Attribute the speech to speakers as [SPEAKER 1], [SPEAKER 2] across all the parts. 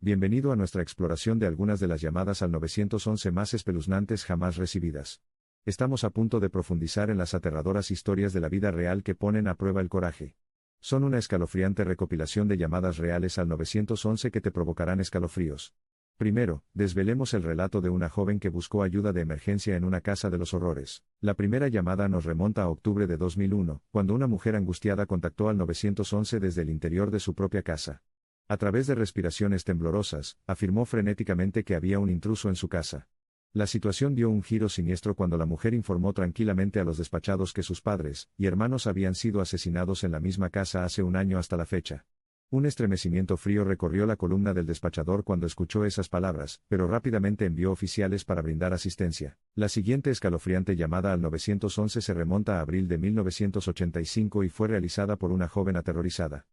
[SPEAKER 1] bienvenido a nuestra exploración de algunas de las llamadas al 911 más espeluznantes jamás recibidas. Estamos a punto de profundizar en las aterradoras historias de la vida real que ponen a prueba el coraje. Son una escalofriante recopilación de llamadas reales al 911 que te provocarán escalofríos. Primero, desvelemos el relato de una joven que buscó ayuda de emergencia en una casa de los horrores. La primera llamada nos remonta a octubre de 2001, cuando una mujer angustiada contactó al 911 desde el interior de su propia casa. A través de respiraciones temblorosas, afirmó frenéticamente que había un intruso en su casa. La situación dio un giro siniestro cuando la mujer informó tranquilamente a los despachados que sus padres y hermanos habían sido asesinados en la misma casa hace un año hasta la fecha. Un estremecimiento frío recorrió la columna del despachador cuando escuchó esas palabras, pero rápidamente envió oficiales para brindar asistencia. La siguiente escalofriante llamada al 911 se remonta a abril de 1985 y fue realizada por una joven aterrorizada.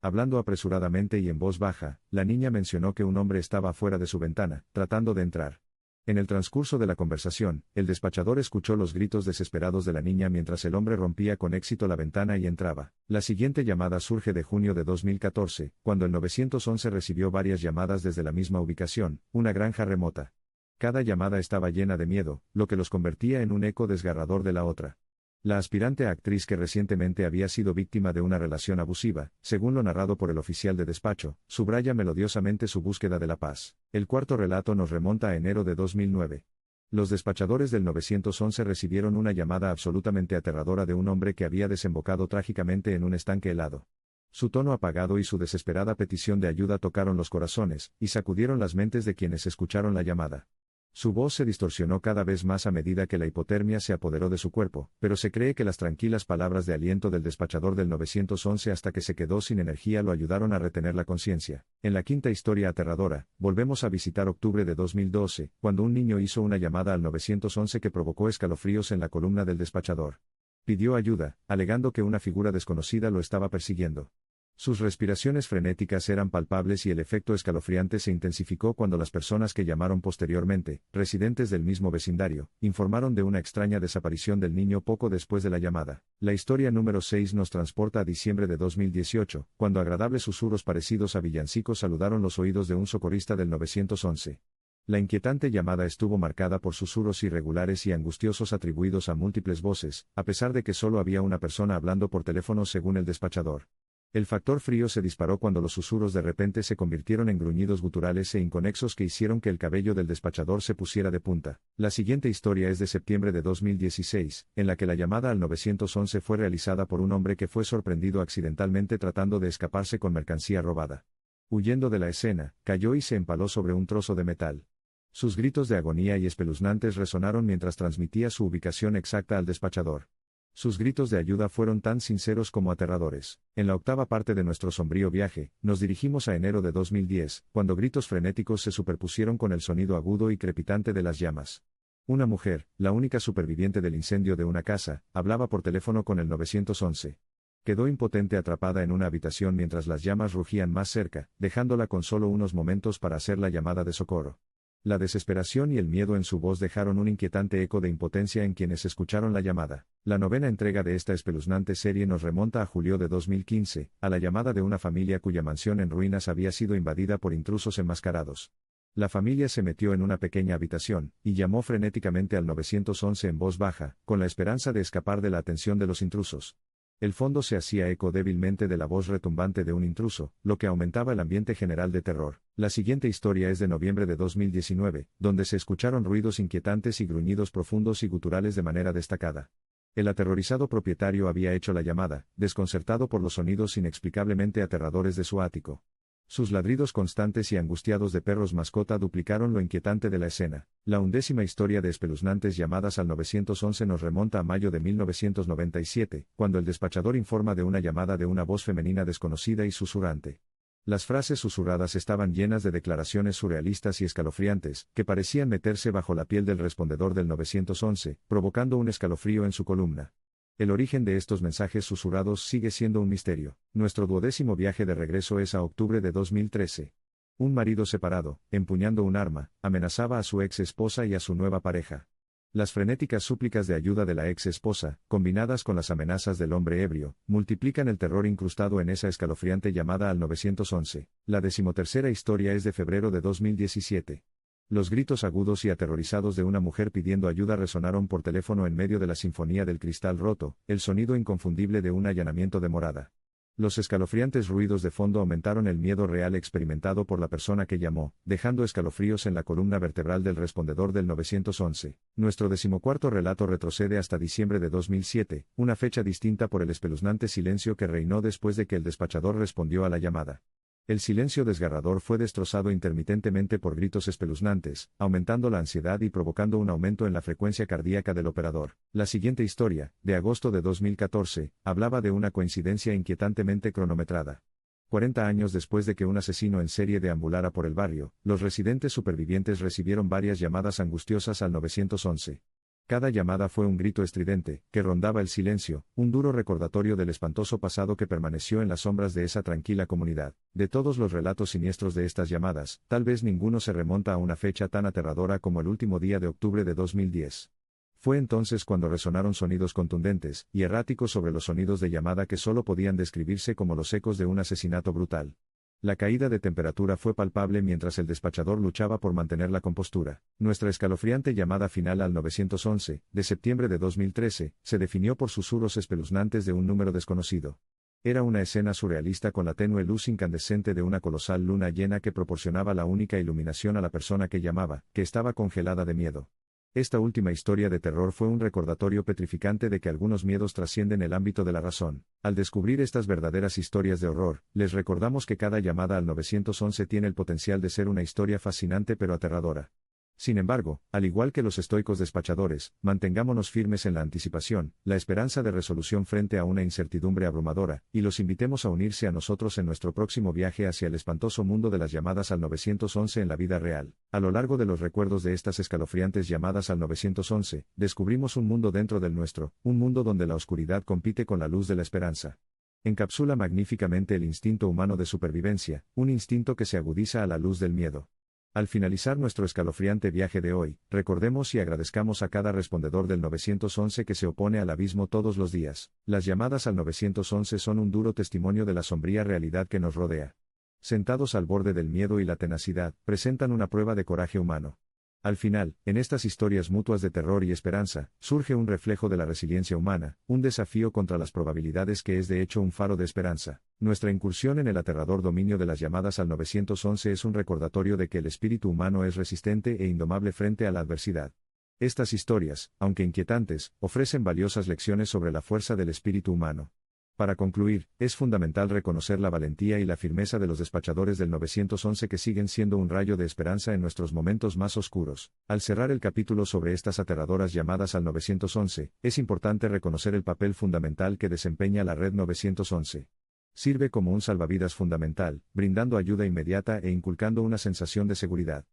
[SPEAKER 1] Hablando apresuradamente y en voz baja, la niña mencionó que un hombre estaba afuera de su ventana, tratando de entrar. En el transcurso de la conversación, el despachador escuchó los gritos desesperados de la niña mientras el hombre rompía con éxito la ventana y entraba. La siguiente llamada surge de junio de 2014, cuando el 911 recibió varias llamadas desde la misma ubicación, una granja remota. Cada llamada estaba llena de miedo, lo que los convertía en un eco desgarrador de la otra. La aspirante a actriz que recientemente había sido víctima de una relación abusiva, según lo narrado por el oficial de despacho, subraya melodiosamente su búsqueda de la paz. El cuarto relato nos remonta a enero de 2009. Los despachadores del 911 recibieron una llamada absolutamente aterradora de un hombre que había desembocado trágicamente en un estanque helado. Su tono apagado y su desesperada petición de ayuda tocaron los corazones, y sacudieron las mentes de quienes escucharon la llamada. Su voz se distorsionó cada vez más a medida que la hipotermia se apoderó de su cuerpo, pero se cree que las tranquilas palabras de aliento del despachador del 911 hasta que se quedó sin energía lo ayudaron a retener la conciencia. En la quinta historia aterradora, volvemos a visitar octubre de 2012, cuando un niño hizo una llamada al 911 que provocó escalofríos en la columna del despachador. Pidió ayuda, alegando que una figura desconocida lo estaba persiguiendo. Sus respiraciones frenéticas eran palpables y el efecto escalofriante se intensificó cuando las personas que llamaron posteriormente, residentes del mismo vecindario, informaron de una extraña desaparición del niño poco después de la llamada. La historia número 6 nos transporta a diciembre de 2018, cuando agradables susurros parecidos a villancicos saludaron los oídos de un socorrista del 911. La inquietante llamada estuvo marcada por susurros irregulares y angustiosos atribuidos a múltiples voces, a pesar de que solo había una persona hablando por teléfono según el despachador. El factor frío se disparó cuando los susurros de repente se convirtieron en gruñidos guturales e inconexos que hicieron que el cabello del despachador se pusiera de punta. La siguiente historia es de septiembre de 2016, en la que la llamada al 911 fue realizada por un hombre que fue sorprendido accidentalmente tratando de escaparse con mercancía robada. Huyendo de la escena, cayó y se empaló sobre un trozo de metal. Sus gritos de agonía y espeluznantes resonaron mientras transmitía su ubicación exacta al despachador. Sus gritos de ayuda fueron tan sinceros como aterradores. En la octava parte de nuestro sombrío viaje, nos dirigimos a enero de 2010, cuando gritos frenéticos se superpusieron con el sonido agudo y crepitante de las llamas. Una mujer, la única superviviente del incendio de una casa, hablaba por teléfono con el 911. Quedó impotente atrapada en una habitación mientras las llamas rugían más cerca, dejándola con solo unos momentos para hacer la llamada de socorro. La desesperación y el miedo en su voz dejaron un inquietante eco de impotencia en quienes escucharon la llamada. La novena entrega de esta espeluznante serie nos remonta a julio de 2015, a la llamada de una familia cuya mansión en ruinas había sido invadida por intrusos enmascarados. La familia se metió en una pequeña habitación, y llamó frenéticamente al 911 en voz baja, con la esperanza de escapar de la atención de los intrusos. El fondo se hacía eco débilmente de la voz retumbante de un intruso, lo que aumentaba el ambiente general de terror. La siguiente historia es de noviembre de 2019, donde se escucharon ruidos inquietantes y gruñidos profundos y guturales de manera destacada. El aterrorizado propietario había hecho la llamada, desconcertado por los sonidos inexplicablemente aterradores de su ático. Sus ladridos constantes y angustiados de perros mascota duplicaron lo inquietante de la escena. La 11ª historia de espeluznantes llamadas al 911 nos remonta a mayo de 1997, cuando el despachador informa de una llamada de una voz femenina desconocida y susurrante. Las frases susurradas estaban llenas de declaraciones surrealistas y escalofriantes, que parecían meterse bajo la piel del respondedor del 911, provocando un escalofrío en su columna. El origen de estos mensajes susurrados sigue siendo un misterio. Nuestro 12º viaje de regreso es a octubre de 2013. Un marido separado, empuñando un arma, amenazaba a su ex esposa y a su nueva pareja. Las frenéticas súplicas de ayuda de la ex esposa, combinadas con las amenazas del hombre ebrio, multiplican el terror incrustado en esa escalofriante llamada al 911. La 13ª historia es de febrero de 2017. Los gritos agudos y aterrorizados de una mujer pidiendo ayuda resonaron por teléfono en medio de la sinfonía del cristal roto, el sonido inconfundible de un allanamiento de morada. Los escalofriantes ruidos de fondo aumentaron el miedo real experimentado por la persona que llamó, dejando escalofríos en la columna vertebral del respondedor del 911. Nuestro 14º relato retrocede hasta diciembre de 2007, una fecha distinta por el espeluznante silencio que reinó después de que el despachador respondió a la llamada. El silencio desgarrador fue destrozado intermitentemente por gritos espeluznantes, aumentando la ansiedad y provocando un aumento en la frecuencia cardíaca del operador. La siguiente historia, de agosto de 2014, hablaba de una coincidencia inquietantemente cronometrada. 40 años después de que un asesino en serie deambulara por el barrio, los residentes supervivientes recibieron varias llamadas angustiosas al 911. Cada llamada fue un grito estridente, que rondaba el silencio, un duro recordatorio del espantoso pasado que permaneció en las sombras de esa tranquila comunidad. De todos los relatos siniestros de estas llamadas, tal vez ninguno se remonta a una fecha tan aterradora como el último día de octubre de 2010. Fue entonces cuando resonaron sonidos contundentes y erráticos sobre los sonidos de llamada que solo podían describirse como los ecos de un asesinato brutal. La caída de temperatura fue palpable mientras el despachador luchaba por mantener la compostura. Nuestra escalofriante llamada final al 911, de septiembre de 2013, se definió por susurros espeluznantes de un número desconocido. Era una escena surrealista con la tenue luz incandescente de una colosal luna llena que proporcionaba la única iluminación a la persona que llamaba, que estaba congelada de miedo. Esta última historia de terror fue un recordatorio petrificante de que algunos miedos trascienden el ámbito de la razón. Al descubrir estas verdaderas historias de horror, les recordamos que cada llamada al 911 tiene el potencial de ser una historia fascinante pero aterradora. Sin embargo, al igual que los estoicos despachadores, mantengámonos firmes en la anticipación, la esperanza de resolución frente a una incertidumbre abrumadora, y los invitemos a unirse a nosotros en nuestro próximo viaje hacia el espantoso mundo de las llamadas al 911 en la vida real. A lo largo de los recuerdos de estas escalofriantes llamadas al 911, descubrimos un mundo dentro del nuestro, un mundo donde la oscuridad compite con la luz de la esperanza. Encapsula magníficamente el instinto humano de supervivencia, un instinto que se agudiza a la luz del miedo. Al finalizar nuestro escalofriante viaje de hoy, recordemos y agradezcamos a cada respondedor del 911 que se opone al abismo todos los días. Las llamadas al 911 son un duro testimonio de la sombría realidad que nos rodea. Sentados al borde del miedo y la tenacidad, presentan una prueba de coraje humano. Al final, en estas historias mutuas de terror y esperanza, surge un reflejo de la resiliencia humana, un desafío contra las probabilidades que es de hecho un faro de esperanza. Nuestra incursión en el aterrador dominio de las llamadas al 911 es un recordatorio de que el espíritu humano es resistente e indomable frente a la adversidad. Estas historias, aunque inquietantes, ofrecen valiosas lecciones sobre la fuerza del espíritu humano. Para concluir, es fundamental reconocer la valentía y la firmeza de los despachadores del 911 que siguen siendo un rayo de esperanza en nuestros momentos más oscuros. Al cerrar el capítulo sobre estas aterradoras llamadas al 911, es importante reconocer el papel fundamental que desempeña la red 911. Sirve como un salvavidas fundamental, brindando ayuda inmediata e inculcando una sensación de seguridad.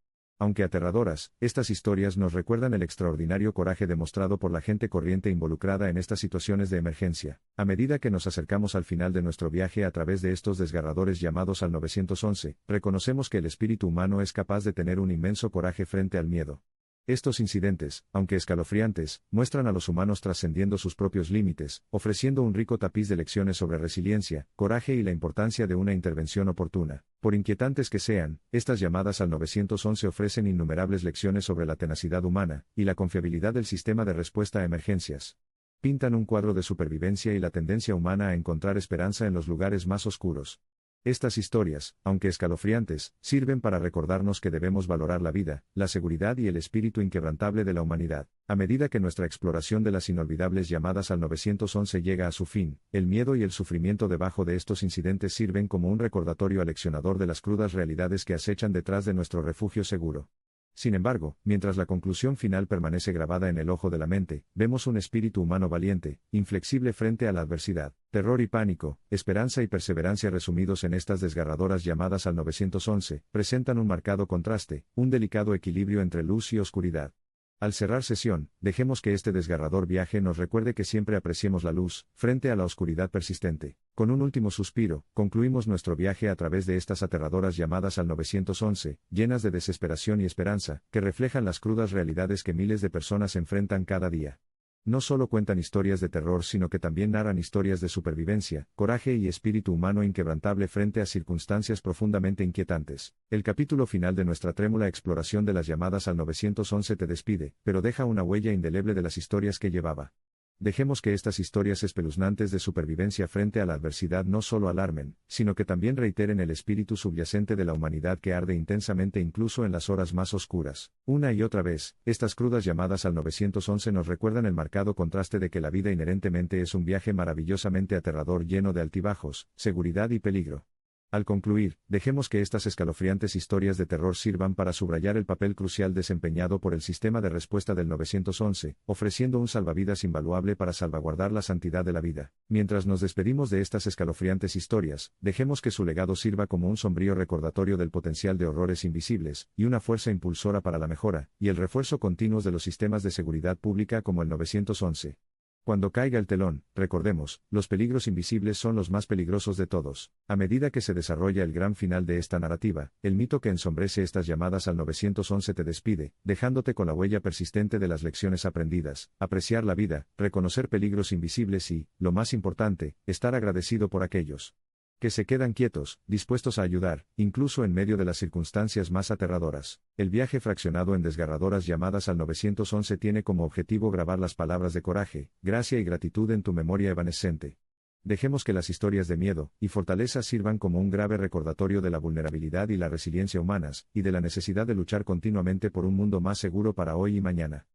[SPEAKER 1] Aunque aterradoras, estas historias nos recuerdan el extraordinario coraje demostrado por la gente corriente involucrada en estas situaciones de emergencia. A medida que nos acercamos al final de nuestro viaje a través de estos desgarradores llamados al 911, reconocemos que el espíritu humano es capaz de tener un inmenso coraje frente al miedo. Estos incidentes, aunque escalofriantes, muestran a los humanos trascendiendo sus propios límites, ofreciendo un rico tapiz de lecciones sobre resiliencia, coraje y la importancia de una intervención oportuna. Por inquietantes que sean, estas llamadas al 911 ofrecen innumerables lecciones sobre la tenacidad humana y la confiabilidad del sistema de respuesta a emergencias. Pintan un cuadro de supervivencia y la tendencia humana a encontrar esperanza en los lugares más oscuros. Estas historias, aunque escalofriantes, sirven para recordarnos que debemos valorar la vida, la seguridad y el espíritu inquebrantable de la humanidad. A medida que nuestra exploración de las inolvidables llamadas al 911 llega a su fin, el miedo y el sufrimiento debajo de estos incidentes sirven como un recordatorio aleccionador de las crudas realidades que acechan detrás de nuestro refugio seguro. Sin embargo, mientras la conclusión final permanece grabada en el ojo de la mente, vemos un espíritu humano valiente, inflexible frente a la adversidad. Terror y pánico, esperanza y perseverancia resumidos en estas desgarradoras llamadas al 911, presentan un marcado contraste, un delicado equilibrio entre luz y oscuridad. Al cerrar sesión, dejemos que este desgarrador viaje nos recuerde que siempre apreciemos la luz, frente a la oscuridad persistente. Con un último suspiro, concluimos nuestro viaje a través de estas aterradoras llamadas al 911, llenas de desesperación y esperanza, que reflejan las crudas realidades que miles de personas enfrentan cada día. No solo cuentan historias de terror, sino que también narran historias de supervivencia, coraje y espíritu humano inquebrantable frente a circunstancias profundamente inquietantes. El capítulo final de nuestra trémula exploración de las llamadas al 911 te despide, pero deja una huella indeleble de las historias que llevaba. Dejemos que estas historias espeluznantes de supervivencia frente a la adversidad no solo alarmen, sino que también reiteren el espíritu subyacente de la humanidad que arde intensamente incluso en las horas más oscuras. Una y otra vez, estas crudas llamadas al 911 nos recuerdan el marcado contraste de que la vida inherentemente es un viaje maravillosamente aterrador lleno de altibajos, seguridad y peligro. Al concluir, dejemos que estas escalofriantes historias de terror sirvan para subrayar el papel crucial desempeñado por el sistema de respuesta del 911, ofreciendo un salvavidas invaluable para salvaguardar la santidad de la vida. Mientras nos despedimos de estas escalofriantes historias, dejemos que su legado sirva como un sombrío recordatorio del potencial de horrores invisibles, y una fuerza impulsora para la mejora, y el refuerzo continuos de los sistemas de seguridad pública como el 911. Cuando caiga el telón, recordemos, los peligros invisibles son los más peligrosos de todos. A medida que se desarrolla el gran final de esta narrativa, el mito que ensombrece estas llamadas al 911 te despide, dejándote con la huella persistente de las lecciones aprendidas, apreciar la vida, reconocer peligros invisibles y, lo más importante, estar agradecido por aquellos que se quedan quietos, dispuestos a ayudar, incluso en medio de las circunstancias más aterradoras. El viaje fraccionado en desgarradoras llamadas al 911 tiene como objetivo grabar las palabras de coraje, gracia y gratitud en tu memoria evanescente. Dejemos que las historias de miedo y fortaleza sirvan como un grave recordatorio de la vulnerabilidad y la resiliencia humanas, y de la necesidad de luchar continuamente por un mundo más seguro para hoy y mañana.